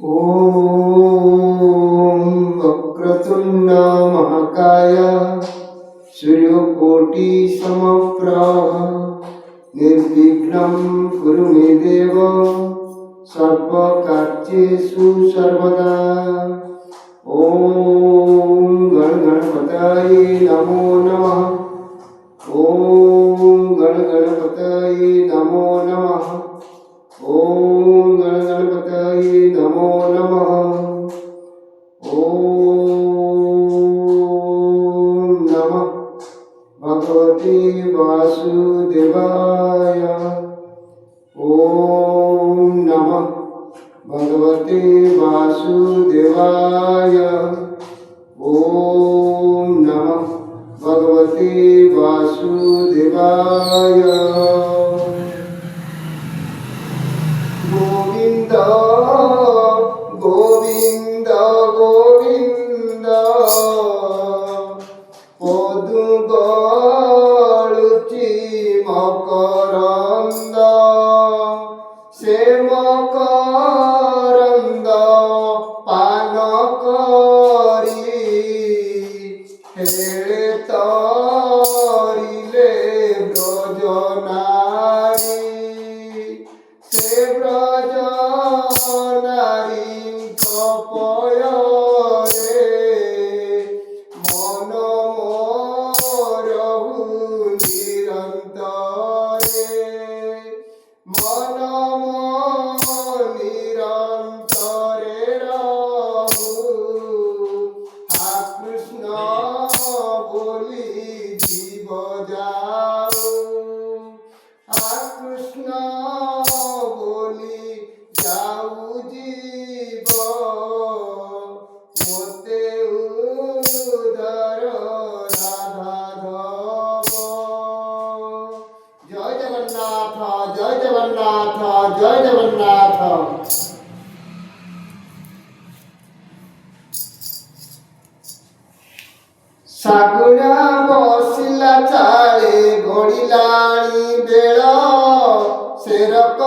ओम वक्रतुंड महाकाय सूर्यकोटि समप्रभ निर्विघ्नं कुरु मे देव सर्वकार्येषु सर्वदा। ओम गणपतये नमो नमः। ओम गणपतये नमो नमः। ओम गणपतये नमो नमः। ओम नमः भगवते वासुदेवाय। ओम नमः भगवते वासुदेवाय। ओम नमः भगवते वासुदेवाय। गोविंद गोविंद गोविंद पदु गलुची मकरंद से मकरंद पान करी हेले तरिले ब्रजनारी से ब्रज नारी कपयरे मन मोरहु निरंतरे मन निरंतरे रहु हा कृष्ण बोली जीव जाऊ हा कृष्ण बोली जाऊ जीव मोते उदर राधा धव। जय जगन्नाथ जय जगन्नाथ जय जगन्नाथ। सागुना बसिला चाळे घोड़िलाणी बेळ सेरक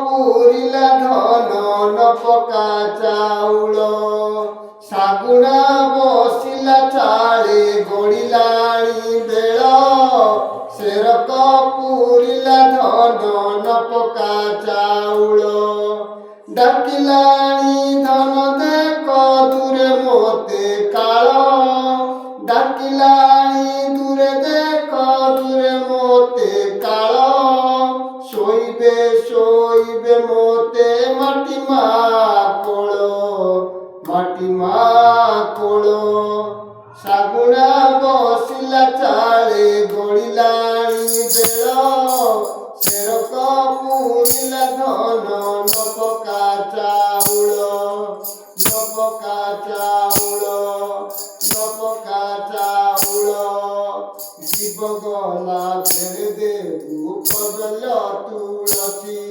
पुरिला धन न पका चाउल। सागुना बसिला चाळे घोड़िलाणी बेळ सेरक पुरिला धन न पका चाउल। डाकिलाणी धन देख दूरे मोते काळ डाकिलाणी दूरे देख दूरे मोते काळ शोइबे शोइबे मोते माटी मा कोळ। सागुना बसिला चाळे घोड़िलाणी बेळ सेरक पुरिला धन न पका चाउल न पका चाउल न पका चाउल। जीव गला भेड़ देबु कजल तुलसी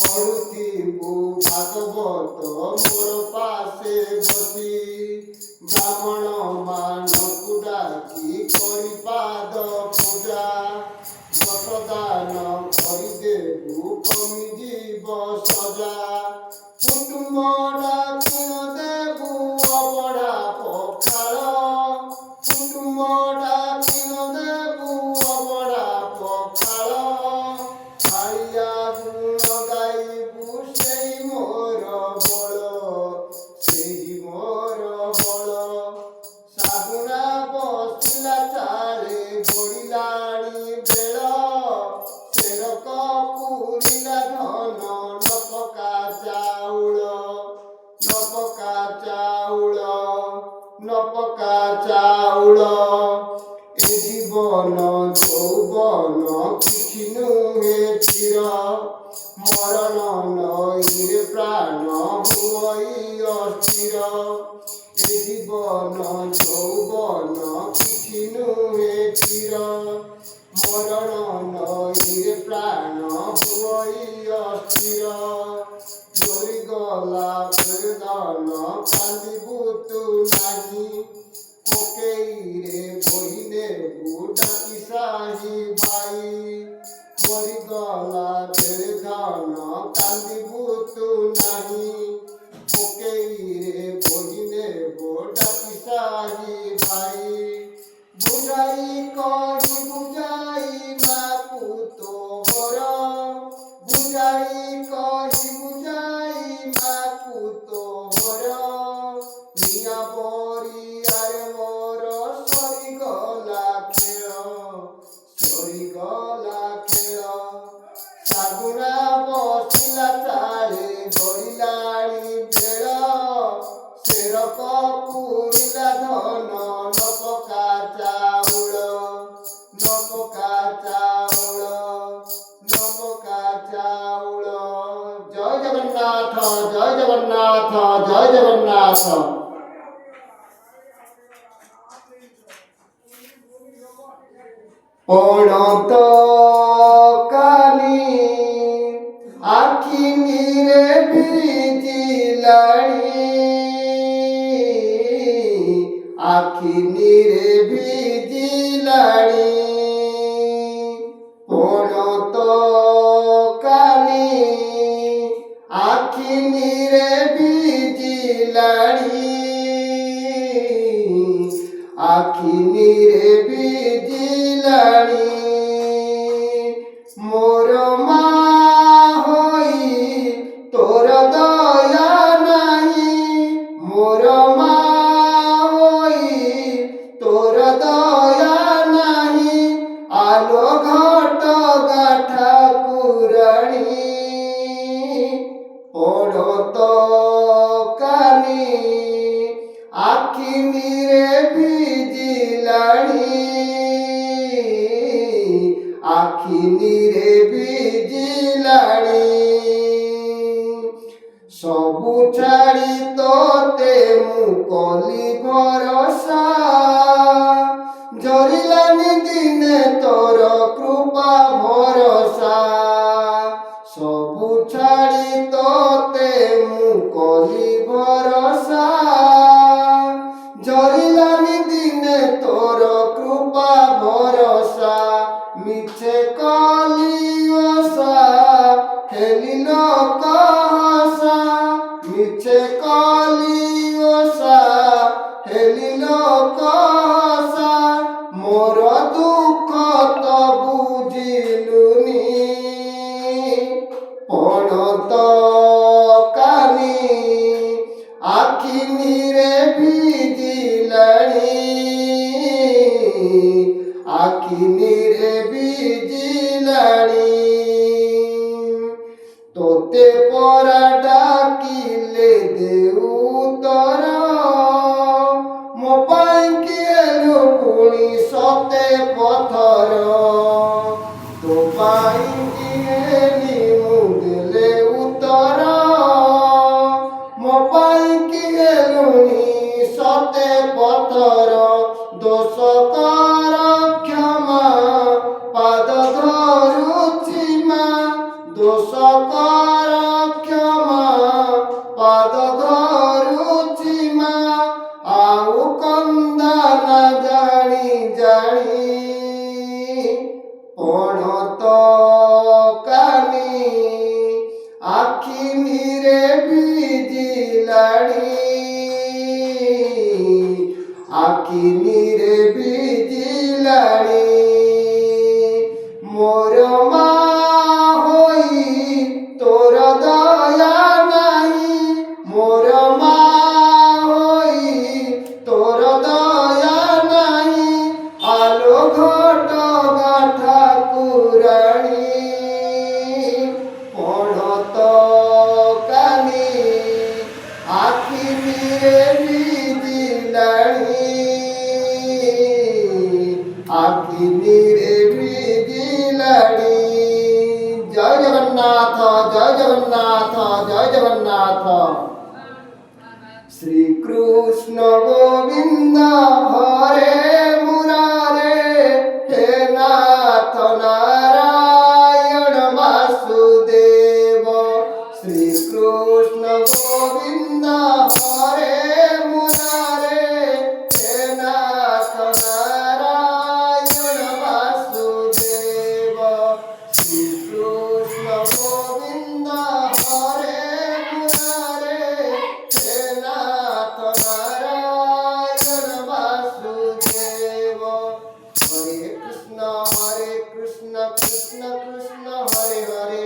पढ़ुथिबु भागवत मोर पासे बसी। ब्राह्मण मानकु डाकी करि पाद पूजा दशदान करिदेबु कमि जीव सजा। कुटुंब डाकिण देबु अबढ़ा पखाळ कुटुंब डाकिण देबु अबढ़ा पखाळ। काଳିया गुण गाइबु सेई मोर बळ सेई मोर बळ। सागुना बसिला चाळे घोड़िलाणी बेळ सेरक पुरिला धन न पका चाउल न पका चाउल न पका चाउल। ए जीवन যৌবন କିଛି ନୁହେଁ ଚିର ମରଣ ନଈରେ ପ୍ରାଣ ହୁଅଇ ଅସ୍ଥିର। ଏ ଜୀବନ ଯୌବନ କିଛି ନୁହେଁ ଚିର ମରଣ ନଈରେ ପ୍ରାଣ ହୁଅଇ ଅସ୍ଥିର। ଲୋରି ଗଲା ବେଦନ କାନ୍ଦିବୁ ତୁ ନାହିଁ କୋକେଇରେ ବହିନେବୁ ଡାକି ସାହି ଭାଇ। ମରିଗଲା ବେଳେ ଧନ କାନ୍ଦିବୁ ତୁ ନାହିଁ বুঝাই কহি বুঝাই মাকু তোর মিয়া বরি আর মোর সরিগলা খেল ଶାଗୁଣା ବସିଲା ଚାଳେ ବଢ଼ିଲାଣି ବେଳ ସେରକ ପୁରିଲା ଧନ ନପକା ଚାଉଳ ଜୟ ଜଗନ୍ନାଥ ଜୟ ଜଗନ୍ନାଥ ଜୟ ଜଗନ୍ନାଥ। পণত কালি আখি নিরে ভিজিলাଣି আখি নিরে ভিজিলাଣି পণত কালি আখি নিরে ভিজিলাଣି আখি নিরে ভিজিলাଣି মোর মা হই তোর দয়া নাহি মোর মা হই তোর দয়া নাহি আলো ঘট গা ঠাকুরাণী পড়ত কানি আখি নিরে ভিজিলাଣି আখি নিরে ভিজিলাଣି সবু ছাড়ি তোতে মু কলি ভরসা ঝরিলানি দিনে তোর কৃপা ভরসা সবু ছাড়ি তোতে মু কলি ভরসা ঝরিলানি দিনে তোর কৃপা ভরসা মিছে কলি ওষা হেলিল কহসা মিছে কলি ওষা হেলিল কহসা মোর দুঃখ তো বুঝিলুনি পণত কালি আখি নিরে ভিজিলাଣି আখি নিরে ভিজিলাଣି তোতে পরা ডাকিলে দেউ তর ମୋ ପାଇଁ କିଏ ଲୁକୁଣି ସତେ ପଥର ତୋ ପାଇଁ କିଏ ମୁଁ ଦେଲେ ଉତ୍ତର ମୋ ପାଇଁ କିଏ ଲୁଣି ସତେ ପଥର ଦୋଷ କର କ୍ଷମା ପାଦ ଧରୁଛି ମା ଦୋଷ କର କ୍ଷମା ପାଦ ଧରୁଛି ମା ଆଉ କନ୍ଦା ନା ଜାଣି ଜାଣି ପଣତ କାନି ଆଖି ନିରେ ଭିଜିଲାଣି ଆଖି ନିରେ ଭିଜିଲାଣି ମୋର ମା ହୋଇ ତୋର ଦୟା ନାହିଁ ମୋର ମା ହୋଇ তোর দয়া নাই আলো ঘট গা ঠাকুরাণী পড়ত কানি আখি নিরে ভিজিলাଣି আখি নিরে ভিজিলাଣି জয় জগন্নাথ জয় জগন্নাথ জয় জগন্নাথ। শ্রীকৃষ্ণ গোবিন্দ হরে মুরারে হে নাথ নারায়ণ বাসুদেব শ্রীকৃষ্ণ গোবিন্দ হরে মুরারে হে নাথ নারায়ণ বাসুদেব শ্রীকৃষ্ণ গোবিন্দ হরে মুরারে হে নাথ নারায়ণ বাসুদেব হরে কৃষ্ণ কৃষ্ণ কৃষ্ণ হরে হরে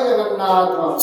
जगन्नाथ।